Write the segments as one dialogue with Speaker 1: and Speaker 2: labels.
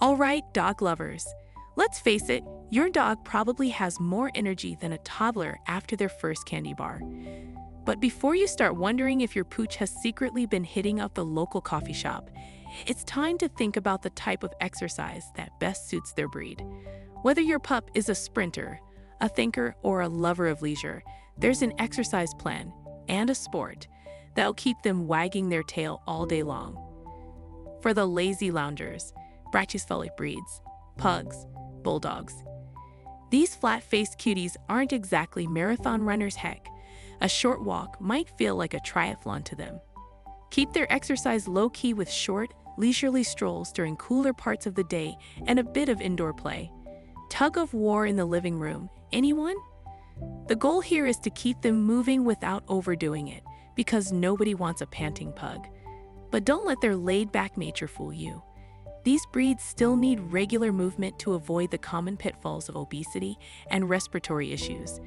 Speaker 1: All right, dog lovers. Let's face it, your dog probably has more energy than a toddler after their first candy bar. But before you start wondering if your pooch has secretly been hitting up the local coffee shop, it's time to think about the type of exercise that best suits their breed. Whether your pup is a sprinter, a thinker, or a lover of leisure, there's an exercise plan and a sport that'll keep them wagging their tail all day long. For the lazy loungers, brachycephalic breeds, pugs, bulldogs. These flat-faced cuties aren't exactly marathon runners. Heck, a short walk might feel like a triathlon to them. Keep their exercise low-key with short, leisurely strolls during cooler parts of the day and a bit of indoor play. Tug of war in the living room, anyone? The goal here is to keep them moving without overdoing it, because nobody wants a panting pug. But don't let their laid-back nature fool you. These breeds still need regular movement to avoid the common pitfalls of obesity and respiratory issues.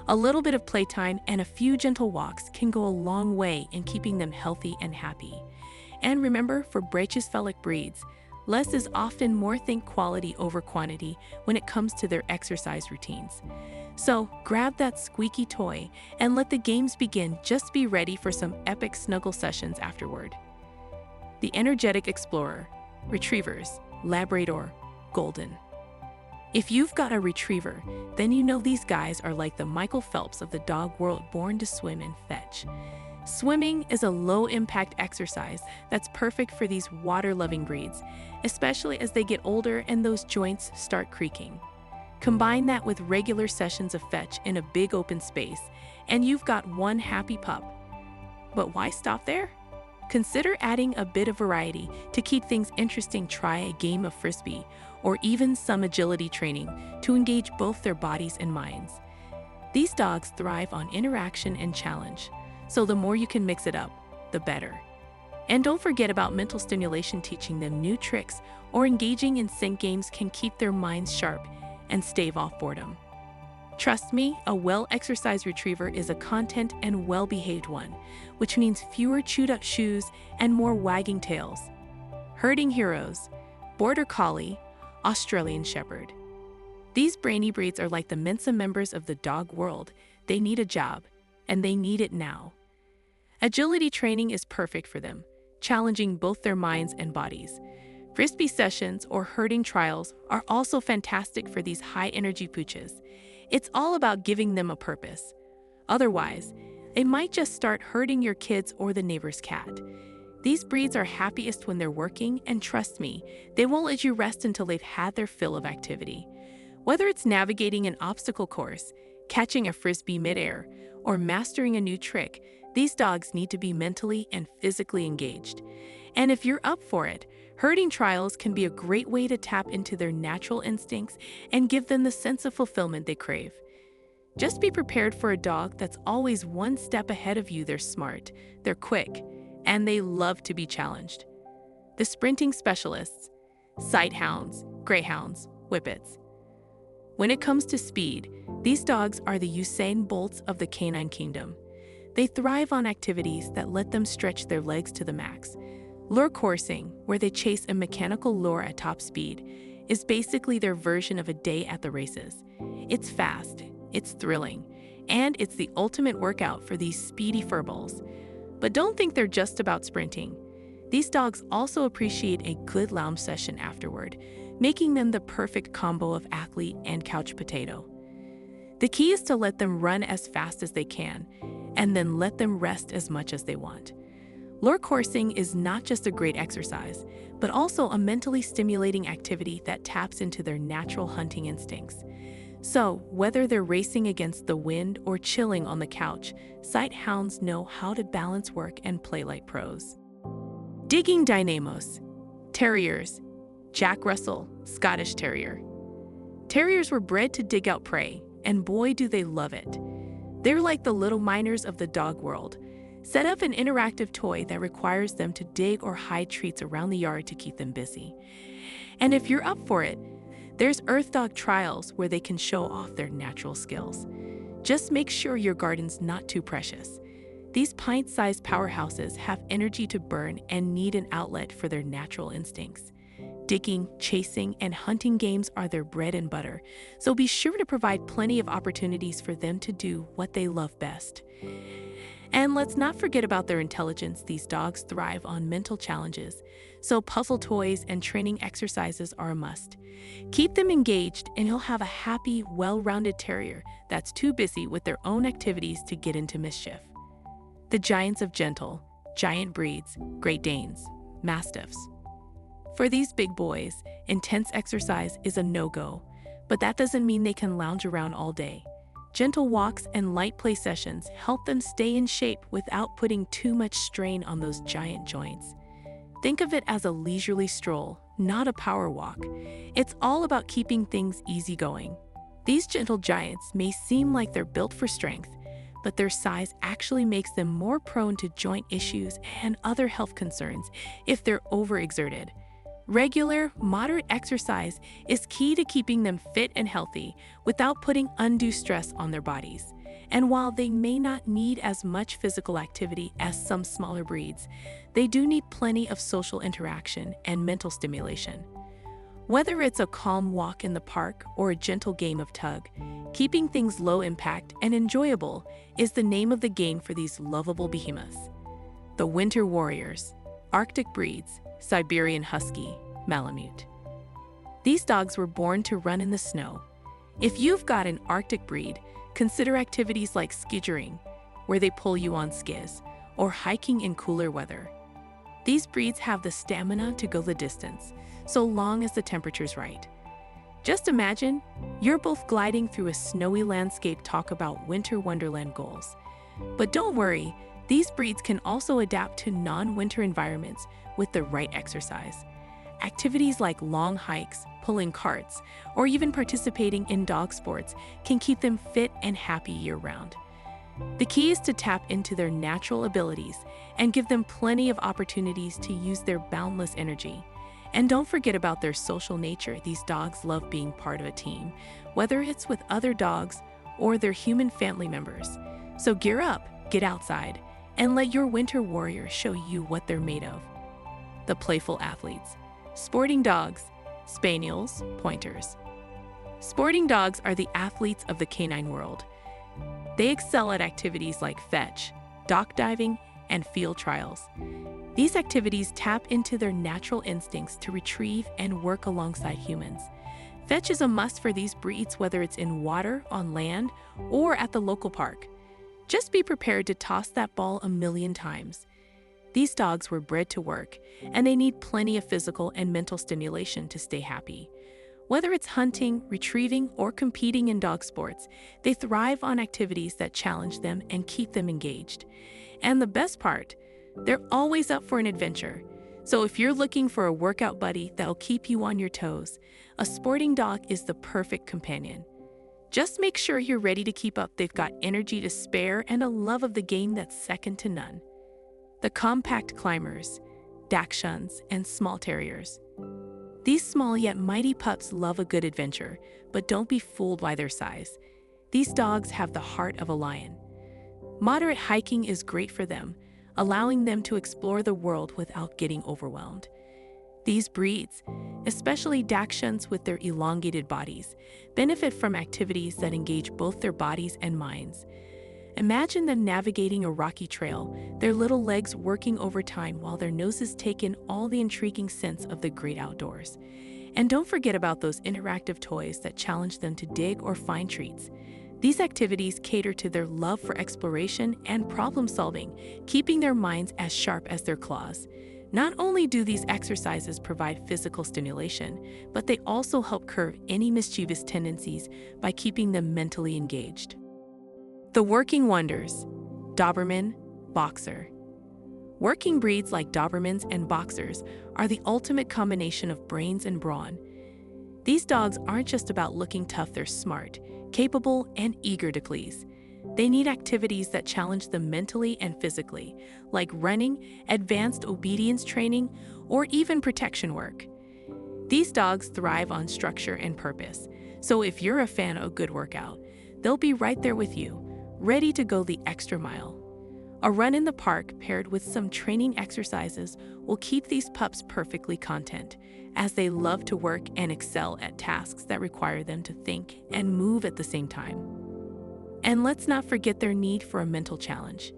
Speaker 1: A little bit of playtime and a few gentle walks can go a long way in keeping them healthy and happy. And remember, for brachycephalic breeds, less is often more. Think quality over quantity when it comes to their exercise routines. So grab that squeaky toy and let the games begin. Just be ready for some epic snuggle sessions afterward. The energetic explorer, retrievers, Labrador, Golden. If you've got a retriever, then you know these guys are like the Michael Phelps of the dog world, born to swim and fetch. Swimming is a low-impact exercise that's perfect for these water-loving breeds, especially as they get older and those joints start creaking. Combine that with regular sessions of fetch in a big open space, and you've got one happy pup. But why stop there? Consider adding a bit of variety to keep things interesting. Try a game of frisbee or even some agility training to engage both their bodies and minds. These dogs thrive on interaction and challenge, so the more you can mix it up, the better. And don't forget about mental stimulation. Teaching them new tricks or engaging in sync games can keep their minds sharp and stave off boredom. Trust me, a well-exercised retriever is a content and well-behaved one, which means fewer chewed-up shoes and more wagging tails. Herding heroes, Border Collie, Australian Shepherd. These brainy breeds are like the Mensa members of the dog world. They need a job, and they need it now. Agility training is perfect for them, challenging both their minds and bodies. Frisbee sessions or herding trials are also fantastic for these high-energy pooches. It's all about giving them a purpose. Otherwise, they might just start herding your kids or the neighbor's cat. These breeds are happiest when they're working, and trust me, they won't let you rest until they've had their fill of activity. Whether it's navigating an obstacle course, catching a frisbee midair, or mastering a new trick, these dogs need to be mentally and physically engaged. And if you're up for it, herding trials can be a great way to tap into their natural instincts and give them the sense of fulfillment they crave. Just be prepared for a dog that's always one step ahead of you. They're smart, they're quick, and they love to be challenged. The sprinting specialists, sight hounds, greyhounds, whippets. When it comes to speed, these dogs are the Usain Bolts of the canine kingdom. They thrive on activities that let them stretch their legs to the max. Lure coursing, where they chase a mechanical lure at top speed, is basically their version of a day at the races. It's fast, it's thrilling, and it's the ultimate workout for these speedy furballs. But don't think they're just about sprinting. These dogs also appreciate a good lounge session afterward, making them the perfect combo of athlete and couch potato. The key is to let them run as fast as they can, and then let them rest as much as they want. Lure coursing is not just a great exercise, but also a mentally stimulating activity that taps into their natural hunting instincts. So, whether they're racing against the wind or chilling on the couch, sight hounds know how to balance work and play like pros. Digging dynamos, terriers, Jack Russell, Scottish Terrier. Terriers were bred to dig out prey, and boy do they love it. They're like the little miners of the dog world. Set up an interactive toy that requires them to dig or hide treats around the yard to keep them busy. And if you're up for it, there's Earth Dog trials where they can show off their natural skills. Just make sure your garden's not too precious. These pint-sized powerhouses have energy to burn and need an outlet for their natural instincts. Digging, chasing, and hunting games are their bread and butter, so be sure to provide plenty of opportunities for them to do what they love best. And let's not forget about their intelligence. These dogs thrive on mental challenges, so puzzle toys and training exercises are a must. Keep them engaged, and you'll have a happy, well-rounded terrier that's too busy with their own activities to get into mischief. The giants of giant breeds, Great Danes, Mastiffs. For these big boys, intense exercise is a no-go, but that doesn't mean they can lounge around all day. Gentle walks and light play sessions help them stay in shape without putting too much strain on those giant joints. Think of it as a leisurely stroll, not a power walk. It's all about keeping things easygoing. These gentle giants may seem like they're built for strength, but their size actually makes them more prone to joint issues and other health concerns if they're overexerted. Regular, moderate exercise is key to keeping them fit and healthy without putting undue stress on their bodies. And while they may not need as much physical activity as some smaller breeds, they do need plenty of social interaction and mental stimulation. Whether it's a calm walk in the park or a gentle game of tug, keeping things low impact and enjoyable is the name of the game for these lovable behemoths. The winter warriors, Arctic breeds, Siberian Husky, Malamute. These dogs were born to run in the snow. If you've got an Arctic breed, consider activities like skijoring, where they pull you on skis, or hiking in cooler weather. These breeds have the stamina to go the distance, so long as the temperature's right. Just imagine, you're both gliding through a snowy landscape. Talk about winter wonderland goals. But don't worry, these breeds can also adapt to non-winter environments with the right exercise. Activities like long hikes, pulling carts, or even participating in dog sports can keep them fit and happy year-round. The key is to tap into their natural abilities and give them plenty of opportunities to use their boundless energy. And don't forget about their social nature. These dogs love being part of a team, whether it's with other dogs or their human family members. So gear up, get outside, and let your winter warrior show you what they're made of. The playful athletes. Sporting dogs, spaniels, pointers. Sporting dogs are the athletes of the canine world. They excel at activities like fetch, dock diving, and field trials. These activities tap into their natural instincts to retrieve and work alongside humans. Fetch is a must for these breeds, whether it's in water, on land, or at the local park. Just be prepared to toss that ball a million times. These dogs were bred to work, and they need plenty of physical and mental stimulation to stay happy. Whether it's hunting, retrieving, or competing in dog sports, they thrive on activities that challenge them and keep them engaged. And the best part, they're always up for an adventure. So if you're looking for a workout buddy that'll keep you on your toes, a sporting dog is the perfect companion. Just make sure you're ready to keep up. They've got energy to spare and a love of the game that's second to none. The compact climbers, Dachshunds, and small terriers. These small yet mighty pups love a good adventure, but don't be fooled by their size. These dogs have the heart of a lion. Moderate hiking is great for them, allowing them to explore the world without getting overwhelmed. These breeds, especially Dachshunds with their elongated bodies, benefit from activities that engage both their bodies and minds. Imagine them navigating a rocky trail, their little legs working overtime while their noses take in all the intriguing scents of the great outdoors. And don't forget about those interactive toys that challenge them to dig or find treats. These activities cater to their love for exploration and problem solving, keeping their minds as sharp as their claws. Not only do these exercises provide physical stimulation, but they also help curb any mischievous tendencies by keeping them mentally engaged. The working wonders, Doberman, Boxer. Working breeds like Dobermans and Boxers are the ultimate combination of brains and brawn. These dogs aren't just about looking tough, they're smart, capable, and eager to please. They need activities that challenge them mentally and physically, like running, advanced obedience training, or even protection work. These dogs thrive on structure and purpose, so if you're a fan of a good workout, they'll be right there with you, ready to go the extra mile. A run in the park paired with some training exercises will keep these pups perfectly content, as they love to work and excel at tasks that require them to think and move at the same time. And let's not forget their need for a mental challenge.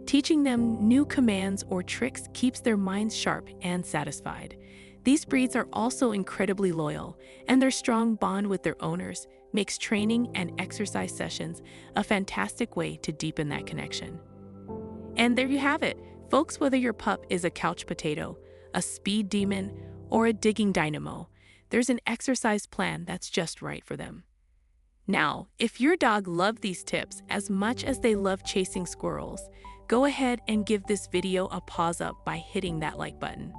Speaker 1: Teaching them new commands or tricks keeps their minds sharp and satisfied. These breeds are also incredibly loyal, and their strong bond with their owners makes training and exercise sessions a fantastic way to deepen that connection. And there you have it, folks, whether your pup is a couch potato, a speed demon, or a digging dynamo, there's an exercise plan that's just right for them. Now, if your dog loved these tips as much as they love chasing squirrels, go ahead and give this video a paws up by hitting that like button.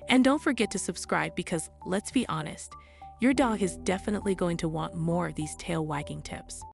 Speaker 1: And don't forget to subscribe because, let's be honest, your dog is definitely going to want more of these tail wagging tips.